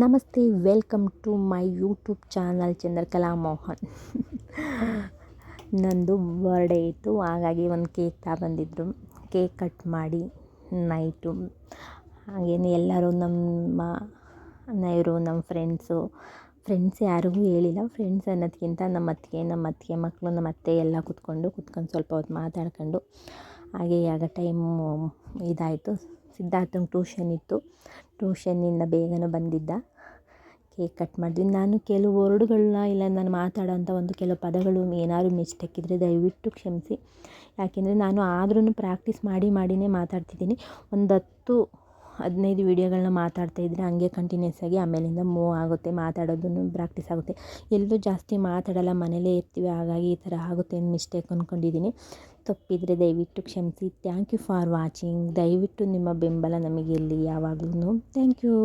ನಮಸ್ತೆ, welcome to my YouTube channel Chandrakala Mohan. ನಂದು birthday ಇತ್ತು, ಹಾಗಾಗಿ ಒಂದು ಕೇಕ್ ತಗೊಂಡಿದ್ರು. ಕೇಕ್ ಕಟ್ ಮಾಡಿ ನೈಟು ಹಾಗೇನೆ ಎಲ್ಲರೂ ನಮ್ಮ ಫ್ರೆಂಡ್ಸ್ ಯಾರಿಗೂ ಹೇಳಿಲ್ಲ. ಫ್ರೆಂಡ್ಸ್ ಅನ್ನೋದಕ್ಕಿಂತ ನಮ್ಮ ಅತ್ತಿಗೆ ಮಕ್ಕಳು, ನಮ್ಮ ಅತ್ತೆ ಎಲ್ಲ ಕೂತ್ಕೊಂಡು ಸ್ವಲ್ಪ ಹೊತ್ತು ಮಾತಾಡ್ಕೊಂಡು ಹಾಗೆ ಆಗ ಟೈಮು ಇದಾಯಿತು. ಸಿದ್ಧಾರ್ಥಂಗೆ ಟ್ಯೂಷನ್ ಇತ್ತು, ಟ್ಯೂಷನ್ನಿಂದ ಬೇಗನೆ ಬಂದಿದ್ದ. ಕೇಕ್ ಕಟ್ ಮಾಡಿದ್ವಿ. ನಾನು ಕೆಲವು ವರ್ಡ್ಗಳನ್ನ ಇಲ್ಲ ನಾನು ಮಾತಾಡೋಂಥ ಒಂದು ಕೆಲವು ಪದಗಳು ಏನಾದ್ರು ಮಿಸ್ಟೇಕ್ ಇದ್ದರೆ ದಯವಿಟ್ಟು ಕ್ಷಮಿಸಿ. ಯಾಕೆಂದರೆ ನಾನು ಆದ್ರೂ ಪ್ರಾಕ್ಟೀಸ್ ಮಾಡಿನೇ ಮಾತಾಡ್ತಿದ್ದೀನಿ. ಒಂದು 10-15 ವೀಡಿಯೋಗಳನ್ನ ಮಾತಾಡ್ತಾಯಿದ್ರೆ ಹಂಗೆ ಕಂಟಿನ್ಯೂಸ್ ಆಗಿ ಆಮೇಲಿಂದ ಮೂವ್ ಆಗುತ್ತೆ, ಮಾತಾಡೋದನ್ನು ಪ್ರಾಕ್ಟೀಸ್ ಆಗುತ್ತೆ. ಎಲ್ಲೂ ಜಾಸ್ತಿ ಮಾತಾಡಲ್ಲ, ಮನೇಲೇ ಇರ್ತೀವಿ, ಹಾಗಾಗಿ ಈ ಥರ ಆಗುತ್ತೆ ಮಿಸ್ಟೇಕ್ ಅಂದ್ಕೊಂಡಿದ್ದೀನಿ. ತಪ್ಪಿದರೆ ದಯವಿಟ್ಟು ಕ್ಷಮಿಸಿ. Thank you for watching. ದಯವಿಟ್ಟು ನಿಮ್ಮ ಬೆಂಬಲ ನಮಗಿರಲಿ ಯಾವಾಗಲೂ. Thank you.